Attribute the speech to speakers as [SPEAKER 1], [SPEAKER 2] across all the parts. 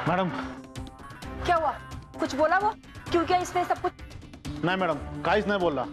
[SPEAKER 1] Madam
[SPEAKER 2] क्या हुआ? कुछ बोला वो? क्यों क्या इसने सब कुछ?
[SPEAKER 1] नाही मॅडम, काहीच नाही बोलला.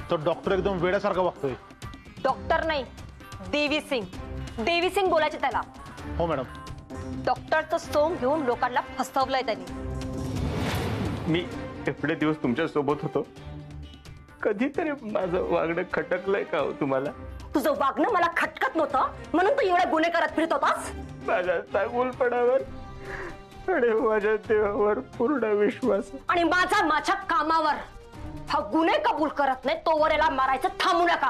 [SPEAKER 1] तो डॉक्टर एकदम वेड्यासारखा वागतोय.
[SPEAKER 2] डॉक्टर नाही, देवी सिंग. देवी सिंग बोलायचे त्याला.
[SPEAKER 1] हो मॅडम.
[SPEAKER 2] डॉक्टरचं सोंग घेऊन लोकांना फसवलंय त्यांनी.
[SPEAKER 3] मी एवढे दिवस तुमच्या सोबत होतो, कधीतरी माझं वागणं खटकलंय का हो तुम्हाला?
[SPEAKER 2] तुझं वागणं मला खटकत नव्हतं म्हणून तू एवढे गुन्हे करत फिरत होतास.
[SPEAKER 3] माझ्या चांगुलपणावर आणि माझ्या देवावर पूर्ण विश्वास
[SPEAKER 2] आणि माझ्या कामावर. हा गुन्हे कबूल करत नाही तोवर याला मारायचं थांबू नका.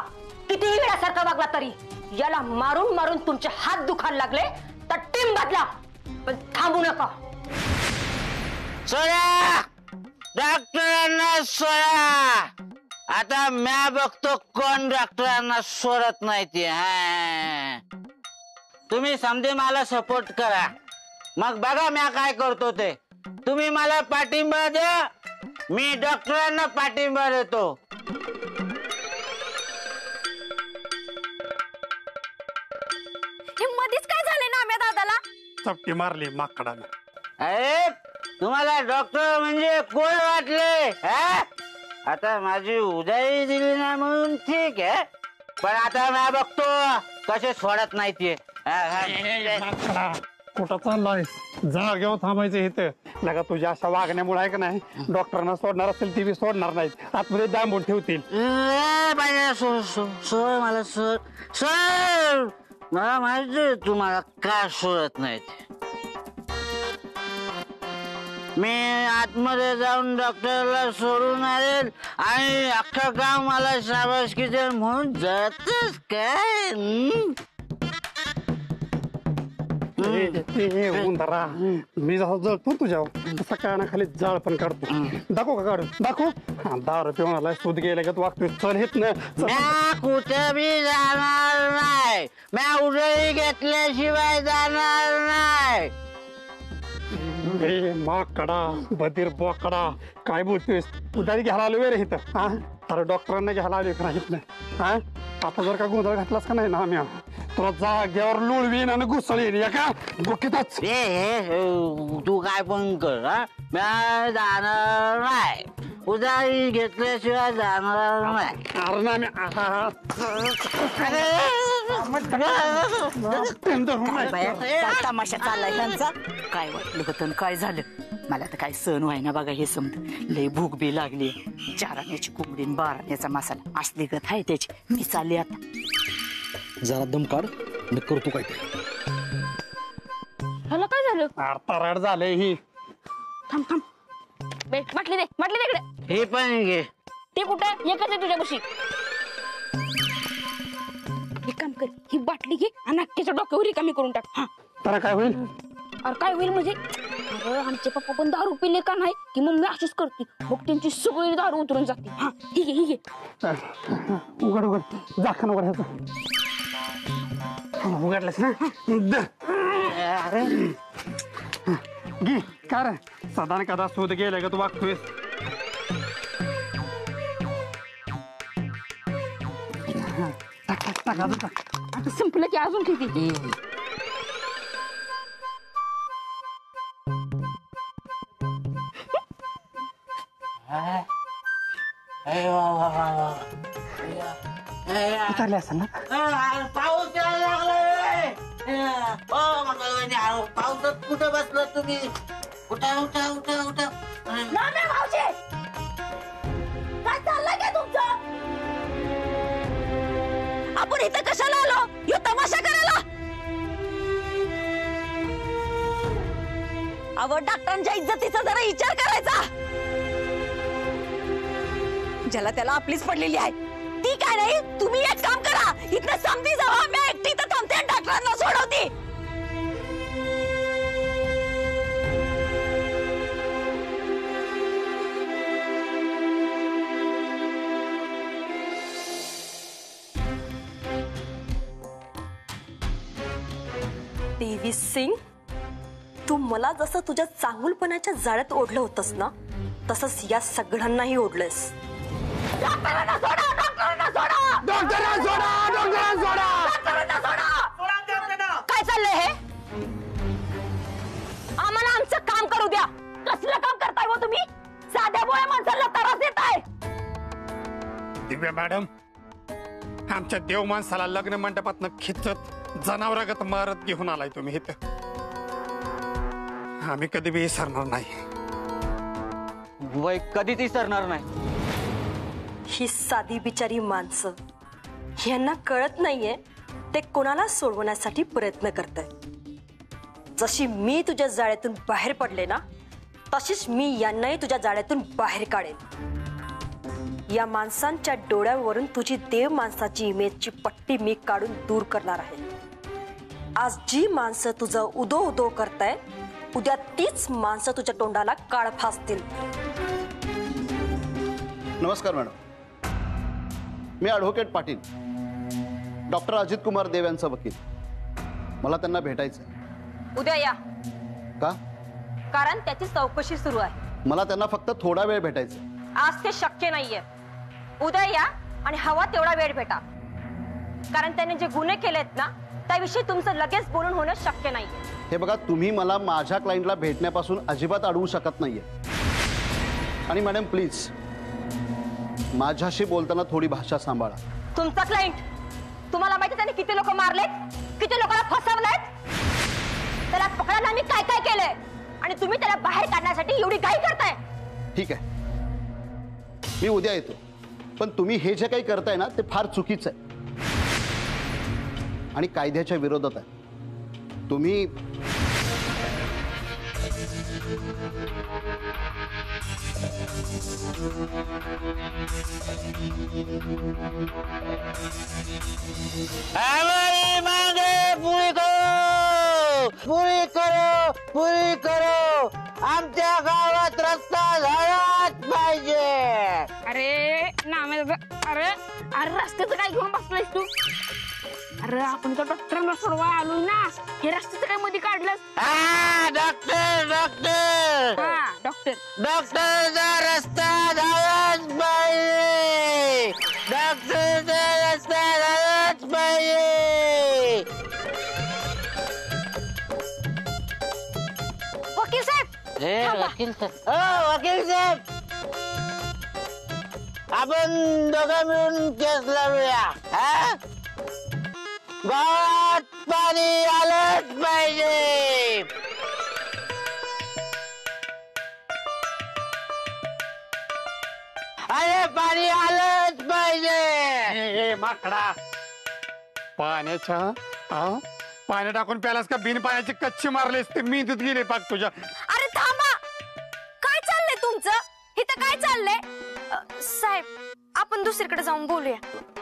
[SPEAKER 2] कितीही वेळासारखा वागला तरी याला मारून मारून तुमचे हात दुखायला लागले तर टीम बदला, पण थांबू नका.
[SPEAKER 4] सोडा डॉक्टरांना सोडा. आता म्या बघतो कोण डॉक्टरांना सोडत नाही ते. तुम्ही समजे मला सपोर्ट करा, मग बघा म्या काय करतो ते. तुम्ही मला पाठिंबा द्या, मी डॉक्टरांना पाठिंबा देतो.
[SPEAKER 2] हे मध्येच काय झाले ना आम्ही दादाला?
[SPEAKER 5] चपटी मारली माकडाने.
[SPEAKER 4] अरे तुम्हाला डॉक्टर म्हणजे कोण वाटले? आता माझी उदारी दिली ना म्हणून ठीक आहे, पण आता मी बघतो कसे सोडत नाही ते.
[SPEAKER 5] माकडा कुठं चाललाय? जागेवर थांबायचं इथं. लगा तुझ्या अशा वागण्यामुळे आहे का नाही, डॉक्टरांना सोडणार असेल ती बी सोडणार नाहीत, आतमध्ये दांबून ठेवतील.
[SPEAKER 4] सोड मला, सोड. मला माहिती तुम्हाला का सोडत नाहीत. मी आतमध्ये जाऊन डॉक्टरला सोडून आले आणि अख्खं गाव मला शाबासकी दे म्हणून जातच काय.
[SPEAKER 5] उंदरा मी जसा जळतो तुझ्यावर तसा कानाखाली जाळ पण काढतो. दाखव का काढू? दाखव. दारू पिऊन आलाय, सूद गेला का तू वागतोय. चल हेत ना.
[SPEAKER 4] म्या कुठे बी जाणार नाही. म्या उजळी घेतल्याशिवाय जाणार नाही.
[SPEAKER 5] माकडा बधीर बोकडा काय बोलतोयस? उदारी घ्यायला आलो रे इथं. हा तर डॉक्टरांना घ्यायला आलो का नाही? हा आता जर का गोंधळ घातलास का नाही ना आम्ही तुला जाग्यावर लुळवीन आणि घुसळीन एका डोक्यातच.
[SPEAKER 4] तू काय पण कर, म्या जाणार नाही. उधारी घेतल्याशिवाय जाणार नाही.
[SPEAKER 5] अरे ना
[SPEAKER 6] तमाशा चाललाय त्यांचा. काय वाटलं होतं काय झालं मला तर काय सहन व्हायना बघा. हे समज लय भूक बी लागली. 4 आण्याची कोंबडी 12 आण्याचा मसाला असली गत आहे त्याची. मी चालले आता.
[SPEAKER 7] जरा दम काढ, मी करतो काय ते.
[SPEAKER 2] ह्याला काय झालं?
[SPEAKER 5] तराड झालंय ही.
[SPEAKER 2] थांब थांब, म्हटली दे इकडे.
[SPEAKER 4] हे पण घे.
[SPEAKER 2] ते कुठे? एकच आहे तुझ्यापाशी. एक काम कर, ही बाटली घे आणि अख्ख्याच्या डोक्यावर रिकामी करून टाक. हा
[SPEAKER 5] तर काय होईल?
[SPEAKER 2] अरे काय होईल म्हणजे? अरे आमचे पप्पा पण दारू पिले का नाही की मम्मी अशीच करते, मग त्यांची सगळी दारू उतरून जाते. हा ठीक आहे.
[SPEAKER 5] उघड झाकण उघडायचं. उघडलंस ना? घे काय रे साधारण कदा सूद गेलाय का तू वागतोयस?
[SPEAKER 2] आता संपलं की अजून किती?
[SPEAKER 5] उतरले असेल ना?
[SPEAKER 4] पाऊस यायला लागलाय. पावसात कुठं बसला तुम्ही? उठा.
[SPEAKER 2] भाऊजी काय चाललंय काय तुमचं? आपण इथं कशाला आलो? यो तमाशा करायला? अव डॉक्टरांच्या इज्जतीचा जरा विचार करायचा. ज्याला त्याला आपलीच पडलेली आहे ती काय नाही. तुम्ही एक काम करा, इथनं समधी जावा. मी एकटी तर थांबते, डॉक्टरांना सोडवते. देवी सिंग, तू मला जसं तुझ्या चांगुलपणाच्या जाळ्यात ओढलं होतंस ना, तसंच या सगळ्यांनाही ओढलंस. डॉक्टरांना सोडा. काय चाललंय हे? आम्हाला आमचं काम करू द्या. कसलं काम करताय हो तुम्ही? साध्या बोळ्या माणसाला त्रास देताय.
[SPEAKER 5] दिव्या मॅडम, आमच्या देव माणसाला लग्न मंडपात खिचत जनावरागत मारत घेऊन आलाय तुम्ही इथं. आम्ही कधी बी विसरणार नाही.
[SPEAKER 4] वय कधीच विसरणार नाही.
[SPEAKER 2] ही साधी बिचारी माणसं यांना कळत नाहीये ते कोणाला सोडवण्यासाठी प्रयत्न करतायत. जशी मी तुझ्या जाळ्यातून बाहेर पडले ना, तशीच मी यांनाही तुझ्या जाळ्यातून बाहेर काढेन. या माणसांच्या डोळ्यावरून तुझी देव माणसाची इमेजची पट्टी मी काढून दूर करणार आहे. आज जी माणसं तुझं उदो उदो करताय, उद्या तीच माणसं तुझ्या तोंडाला काळ फासतील.
[SPEAKER 8] नमस्कार मॅडम, मी ॲडव्होकेट पाटील, डॉक्टर अजित कुमार देव यांचा वकील. मला त्यांना भेटायचं आहे.
[SPEAKER 2] उद्या या.
[SPEAKER 8] का?
[SPEAKER 2] कारण त्याची चौकशी सुरू आहे.
[SPEAKER 8] मला त्यांना फक्त थोडा वेळ भेटायचा आहे.
[SPEAKER 2] आज ते शक्य नाहीये. उद्या या आणि हवा तेवढा वेळ भेटा. कारण त्याने जे गुन्हे केलेत ना, त्याविषयी तुमचं लगेच बोलून होणं शक्य नाहीये.
[SPEAKER 8] हे बघा, तुम्ही मला माझ्या क्लायंटला भेटण्यापासून अजिबात अडवू शकत नाहीये. आणि मॅडम प्लीज माझ्याशी बोलताना थोडी भाषा सांभाळा.
[SPEAKER 2] तुमचा क्लायंट, तुम्हाला माहिती त्याने किती लोक मारलेत, किती लोकांना फसवलेत. त्याला पकडायला मी काय काय केलंय आणि तुम्ही त्याला बाहेर काढण्यासाठी एवढी घाई करताय.
[SPEAKER 8] ठीक आहे, मी उद्या येतो. पण तुम्ही हे जे काही करताय ना, ते फार चुकीचं आहे आणि कायद्याच्या विरोधात आहे. तुम्ही
[SPEAKER 4] हमारी मांगे पूरी करो, पूरी करो, पूरी करो. आमच्या गावात रस्ता झालाच पाहिजे.
[SPEAKER 9] अरे नामे अरे अरे रस्त्याचं काय घेऊन बसलायस तू? अरे आपण तर डॉक्टरांना सोडवा आलो ना, हे रस्त्याचं काय मध्ये काढलं?
[SPEAKER 4] डॉक्टर डॉक्टर
[SPEAKER 9] हा डॉक्टर,
[SPEAKER 4] डॉक्टरचा रस्ता झालाच पाहिजे. डॉक्टरचा रस्ता झालाच पाहिजे.
[SPEAKER 2] वकील साहेब,
[SPEAKER 4] वकील साहेब, वकील साहेब, आपण दोघं मिळून केस लढूया. गावात पाणी आलंच पाहिजे. अरे पाणी आलंच पाहिजे.
[SPEAKER 5] माकडा, पाणी टाकून प्यालास का बिन पाण्याची कच्ची मारलीस ते मी दूध गेले पाक तुझ्या.
[SPEAKER 2] अरे थांबा, काय चाललंय तुमचं? इथं काय चाललंय? साहेब, आपण दुसरीकडे जाऊन बोलूया.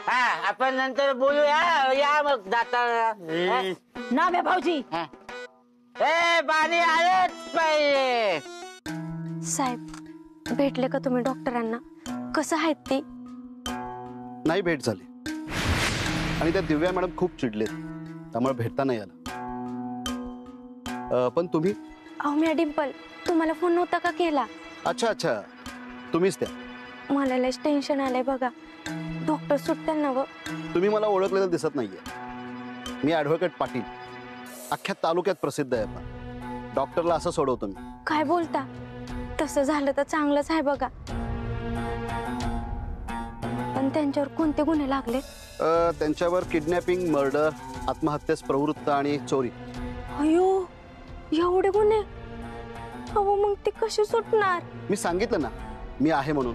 [SPEAKER 4] हा, आपण नंतर बोलूया. या मग जाता
[SPEAKER 6] नाम्या भाऊजी,
[SPEAKER 4] ए पाणी आलंच पाहिजे.
[SPEAKER 2] साहेब, भेटले का तुम्ही डॉक्टरांना? कसं आहेत ते?
[SPEAKER 8] नाही भेट झाली आणि त्या दिव्या मॅडम खूप चिडलेत, त्यामुळे भेटता नाही आलं. पण तुम्ही?
[SPEAKER 2] अहो मी डिंपल, तुम्हाला फोन नव्हता का केला?
[SPEAKER 8] अच्छा अच्छा, तुम्हीच त्या.
[SPEAKER 2] मला लयच टेन्शन आलंय बघा. डॉक्टर सुटतील ना व?
[SPEAKER 8] तुम्ही मला ओळखलेलं दिसत नाहीये. मी ॲडव्होकेट पाटील, अख्ख्या तालुक्यात प्रसिद्ध आहे. आपण डॉक्टरला असं सोडवतो मी.
[SPEAKER 2] काय बोलता? तसं झालं तर चांगलंच आहे बघा. पण त्यांच्यावर कोणते गुन्हे लागले?
[SPEAKER 8] त्यांच्यावर किडनॅपिंग, मर्डर, आत्महत्येस प्रवृत्त आणि चोरी.
[SPEAKER 2] अयो, एवढे गुन्हे? अहो मग ते कसे सुटणार?
[SPEAKER 8] मी सांगितलं ना, मी आहे म्हणून.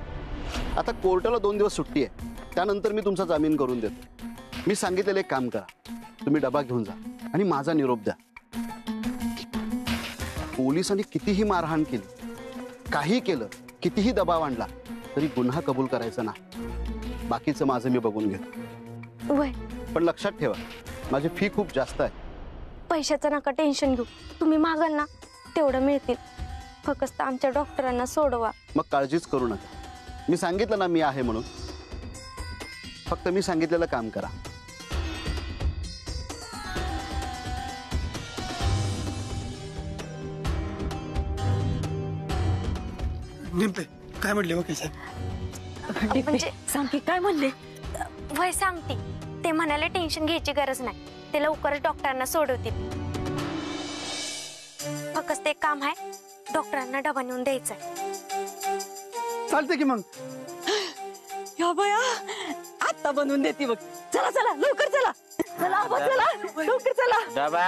[SPEAKER 8] आता कोर्टाला 2 दिवस सुट्टी आहे, त्यानंतर मी तुमचा जामीन करून देतो. मी सांगितलेलं एक काम करा, तुम्ही डबा घेऊन जा आणि माझा निरोप द्या. पोलिसांनी कितीही मारहाण केली, काही केलं, कितीही दबाव आणला, तरी गुन्हा कबूल करायचा ना. बाकीचं माझं मी बघून घेतो.
[SPEAKER 2] वय,
[SPEAKER 8] पण लक्षात ठेवा, माझी फी खूप जास्त आहे.
[SPEAKER 2] पैशाचं नका टेन्शन घेऊ. तुम्ही मागाल ना तेवढं मिळतील. फक्त आमच्या डॉक्टरांना सोडवा.
[SPEAKER 8] मग काळजीच करू नका. मी सांगितलं ना, मी आहे म्हणून. फक्त मी सांगितलेलं काम करा.
[SPEAKER 5] निमते काय म्हणले वकील साहेब?
[SPEAKER 2] म्हणजे
[SPEAKER 6] सांग की काय म्हणले?
[SPEAKER 2] वय सांगते. ते म्हणाले टेन्शन घ्यायची गरज नाही, ते लवकरच डॉक्टरांना सोडवतील. फक्त एक काम आहे, डॉक्टरांना डबा नेऊन द्यायचाय.
[SPEAKER 5] चालते की मग.
[SPEAKER 6] या बया आता बनवून देते बघ. चला चला लवकर चला. चला आबा, चला लवकर चला.
[SPEAKER 4] डबा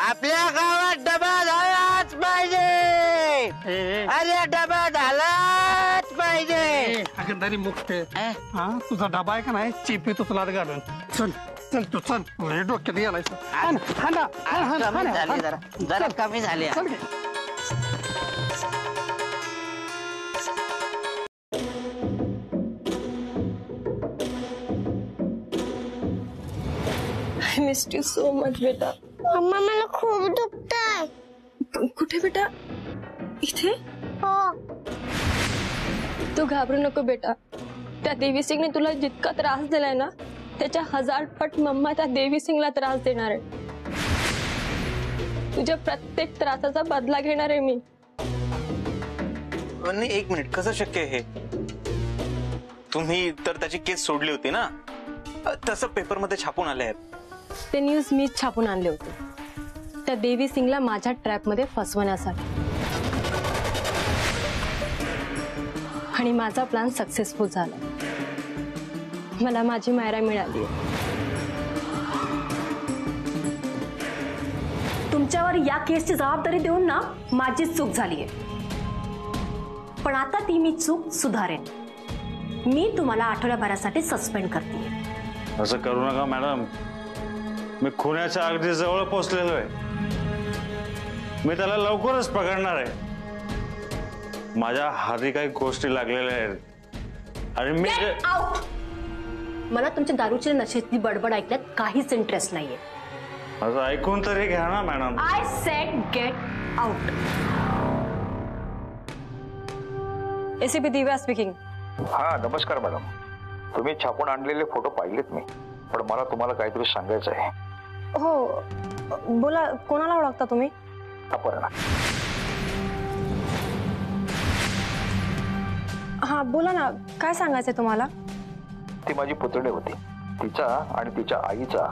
[SPEAKER 4] आपल्या गावात डबा झालाच पाहिजे. अरे डबा झालाच पाहिजे.
[SPEAKER 5] अगंदारी मुक्त हा तुझा डबा आहे का नाही चिपी तू तुला घालून. चल चल तू चल लय डोक्यात गेलायचं.
[SPEAKER 4] कमी झाली जरा जरा कमी झाली.
[SPEAKER 2] I missed you so much, बेटा.
[SPEAKER 10] मम्मा मला खूप दुखतंय.
[SPEAKER 2] कुठे बेटा? इथे?
[SPEAKER 10] हो.
[SPEAKER 2] तू घाबरू नको बेटा. त्या देवी सिंगने तुला जितका त्रास दिलाय ना त्याच्या 1000 पट मम्मा त्या देवी सिंगला त्रास देणार आहे. तुझ्या प्रत्येक त्रासाचा बदला घेणार आहे मी.
[SPEAKER 3] नाही, एक मिनिट, कसं शक्य आहे हे? तुम्ही तर त्याची केस सोडली होती ना, तसं पेपरमध्ये छापून आले आहेत.
[SPEAKER 2] ते न्यूज मीच छापून आणले होते त्या देवी सिंगला माझ्या ट्रॅपमध्ये फसवण्यासाठी. आणि माझा प्लॅन सक्सेसफुल झाला. मला माझी मायरा मिळाली. तुमच्यावर या केसची जबाबदारी देऊन ना माझीच चूक झालीये. पण आता ती मी चूक सुधारेन. मी तुम्हाला आठवड्याभरासाठी सस्पेंड करते.
[SPEAKER 11] असं करू नका मॅडम. मी खुन्याच्या अगदी जवळ पोहोचलेलो आहे. मी त्याला लवकरच पकडणार आहे. माझ्या हाती काही गोष्टी लागलेल्या आहेत आणि मी
[SPEAKER 2] आउट. मला तुमच्या दारूच्या नशेतली बडबड ऐकण्यात काहीच इंटरेस्ट नाहीये.
[SPEAKER 11] असं ऐकून तरी घ्या ना madam.
[SPEAKER 2] I said get out. ACP Divya speaking.
[SPEAKER 12] हा नमस्कार मॅडम. तुम्ही छापून आणलेले फोटो पाहिलेत मी, पण मला तुम्हाला काहीतरी सांगायचं आहे.
[SPEAKER 2] हो बोला. कोणाला ओळखता तुम्ही?
[SPEAKER 12] अपर्णा.
[SPEAKER 2] हा बोला ना, काय सांगायचंय तुम्हाला?
[SPEAKER 12] ती माझी पुतणी होती. तिचा आणि तिच्या आईचा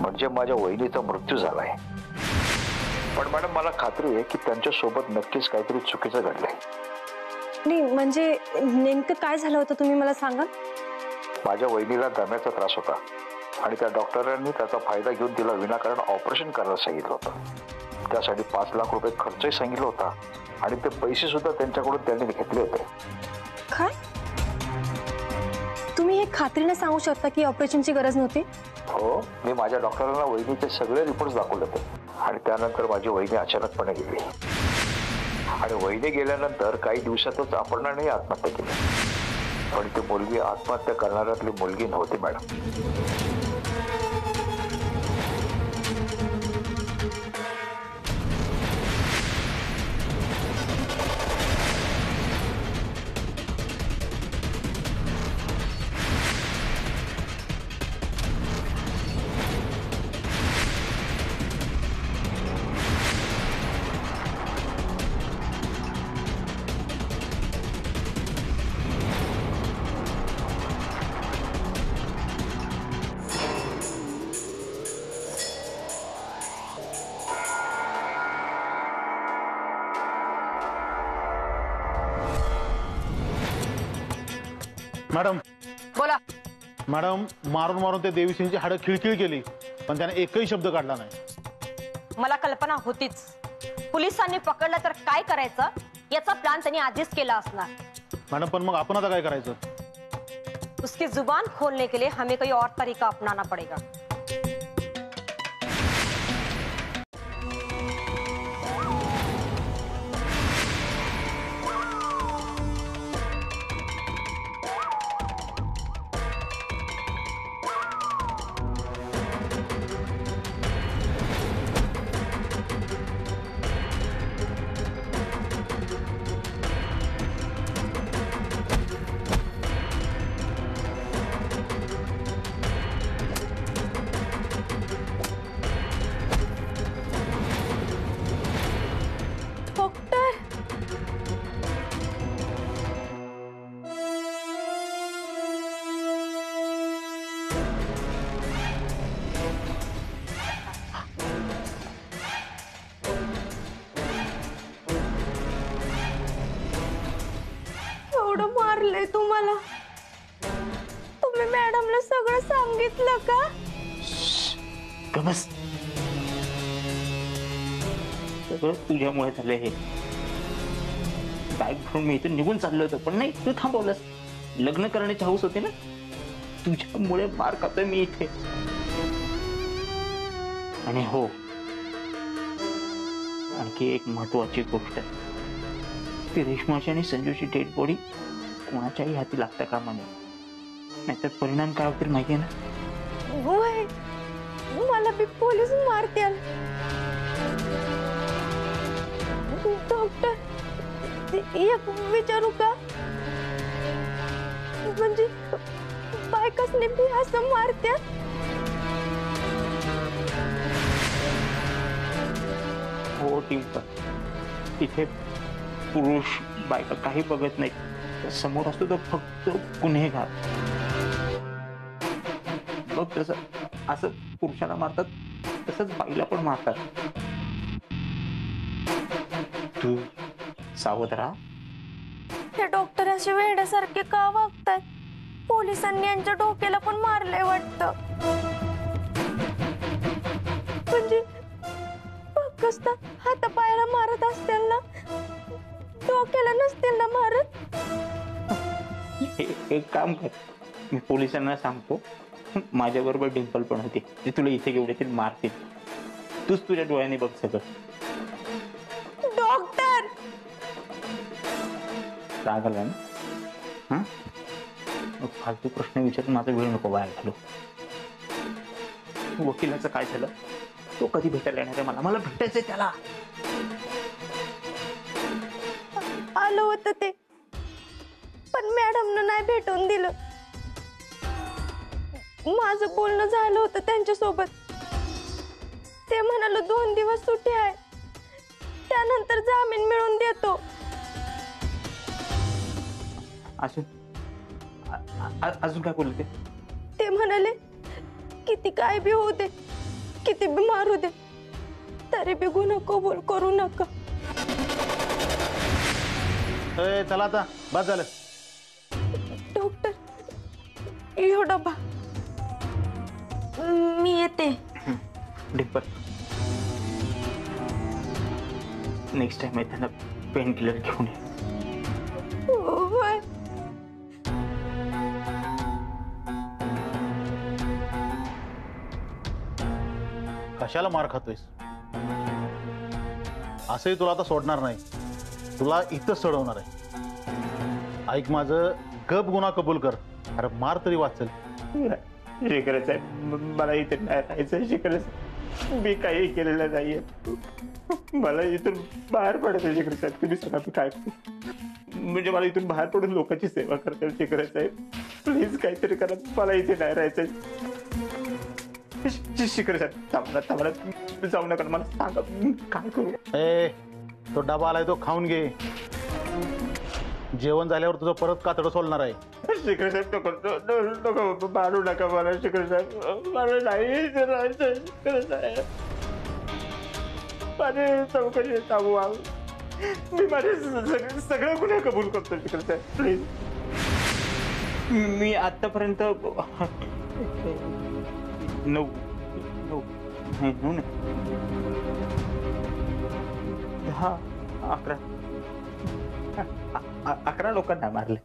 [SPEAKER 12] म्हणजे माझ्या वहिनीचा मृत्यू झालाय. पण मॅडम मला खात्री आहे की त्यांच्या सोबत नक्कीच काहीतरी चुकीचं घडलंय.
[SPEAKER 2] नाही म्हणजे नेमकं काय झालं होतं तुम्ही मला सांगा.
[SPEAKER 12] माझ्या वहिनीला दम्याचा त्रास होता आणि त्या डॉक्टरांनी त्याचा फायदा घेऊन तिला विनाकारण ऑपरेशन करायला सांगितलं होतं. त्यासाठी 5 लाख रुपये खर्चही सांगितला होता आणि ते पैसे सुद्धा त्यांच्याकडून त्यांनी घेतले होते.
[SPEAKER 2] काय तुम्ही हे खात्रीने सांगू शकता की ऑपरेशनची गरज नव्हती?
[SPEAKER 12] हो, मी माझ्या डॉक्टरांना वहिनीचे सगळे रिपोर्ट दाखवले होते आणि त्यानंतर माझी वहिनी अचानकपणे गेली. आणि वहिनी गेल्यानंतर काही दिवसातच अपर्णाने आत्महत्या केली. पण ती मुलगी आत्महत्या करणाऱ्यातली मुलगी नव्हती मॅडम.
[SPEAKER 1] मॅडम
[SPEAKER 2] बोला.
[SPEAKER 1] मॅडम, मारून मारून ते देवी सिंगची हाडं खिळखिळ केली पण त्याने एकही शब्द काढला नाही.
[SPEAKER 2] मला कल्पना होतीच. पोलिसांनी पकडलं तर काय करायचं याचा प्लान त्यांनी आधीच केला असणार.
[SPEAKER 1] मॅडम पण मग आपण आता काय करायचं?
[SPEAKER 2] उसकी जुबान खोलने के लिए हमें कोई और तरीका अपनाना पड़ेगा. एवढं मारलंय तुम्हाला? तुम्ही मॅडमला सगळं सांगितलं का?
[SPEAKER 3] बस, सगळं तुझ्यामुळे झालं हे. बॅग घेऊन मी इथून निघून चाललो होतो, पण नाही, तू थांबवलंस. लग्न करण्याची हौस होती ना, तुझ्यामुळे मार खातोय मी इथे. आणि हो, आणखी एक महत्वाची गोष्ट आहे, ती रेश्माची आणि संजूची डेड बॉडी कोणाच्याही हाती लागता कामा नये, नाहीतर परिणाम काय होतील माहितीये ना.
[SPEAKER 2] होय, मला बी पोलीस मारतील. डॉक्टर, एक विचारू का? म्हणजे बायकासने बी असं मारत्यात?
[SPEAKER 3] हो टिंपर, इथे पुरुष बायका काही बघत नाही, समोर असतो तो फक्त गुन्हेगार. बघ तसं, असं पुरुषाला मारतात तसंच बाईला पण मारतात. तू सावध राहा.
[SPEAKER 2] हे डॉक्टर असे वेड्यासारखे का वागतात? पोलिसांनी यांच्या डोक्याला पण मारलंय वाटतं. म्हणजे कसं हातापायाला मारत असतील ना, डोक्याला नसतील ना मारत?
[SPEAKER 3] एक काम कर, मी पोलिसांना सांगतो माझ्या बरोबर डिंपल पण होती, ते तुला इथे घेऊन येतील, मारतील. तूच तुझ्या डोळ्याने बघ सगळं.
[SPEAKER 2] डॉक्टर,
[SPEAKER 3] राग आला ना? हा, फालतू प्रश्न विचारून माझा वेळ नको बाहेर घालू. वकिलाचं काय झालं? तो कधी भेटायला येणार आहे मला? मला भेटायचंय त्याला.
[SPEAKER 2] आलं होतं ते, पण मॅडमनं नाही भेटून दिलं. माझं बोलणं झालं होतं त्यांच्यासोबत. ते म्हणाले 2 दिवस सुट्टी आहे, त्यानंतर जामीन मिळवून देतो.
[SPEAKER 3] अजून काय बोलले
[SPEAKER 2] ते म्हणाले किती काय बी होऊ दे, किती बी मारू दे, तरी बी गुन्हा कबूल करू नका.
[SPEAKER 1] चला आता, बस झालं.
[SPEAKER 2] डॉक्टर, यो डबा मी येते.
[SPEAKER 3] डिंपल, नेक्स्ट टाइम येताना पेन किलर घेऊन ये.
[SPEAKER 2] होय.
[SPEAKER 1] कशाला मार खातोयस? असंही तुला आता सोडणार नाही, तुला इथंच सोडवणार आहे. ऐक माझं, गप गुन्हा कबूल कर. अरे मार तरी वाचेल.
[SPEAKER 3] शेखर साहेब, मला इथे नाही राहायचं. शेखर साहेब, मी काही केलेलं नाहीये. मला इथून बाहेर पडायचं. शेखर साहेब, तुम्ही सांगा काय, म्हणजे मला इथून बाहेर पडून लोकांची सेवा करता येईल. शेखर साहेब, प्लीज काहीतरी करा, मला इथे नाही राहायचं. शिखर साहेब, थांबा, जाऊ नका, मला सांगा काय करू.
[SPEAKER 1] तो डबा आलाय, तो खाऊन घे. जेवण झाल्यावर तुझं परत कातडं सोलणार आहे.
[SPEAKER 3] शिखर साहेब, नको मारू नका मला. शिखर साहेब, मला नाही राहायचं. शिखर साहेब, माझे चौकशी सांगू, मी माझे सगळे गुन्हे कबूल करतो. शिखर साहेब, प्लीज. मी आतापर्यंत 9 10 11 लोकांना मारले.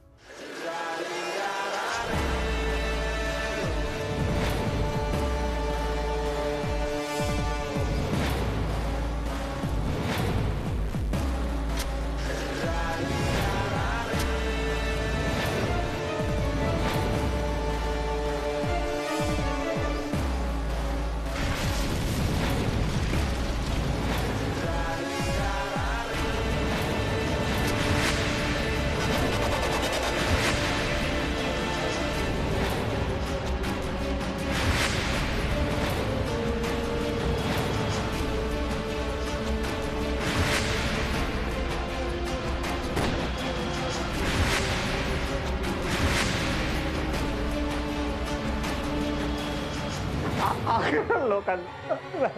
[SPEAKER 3] लोकांना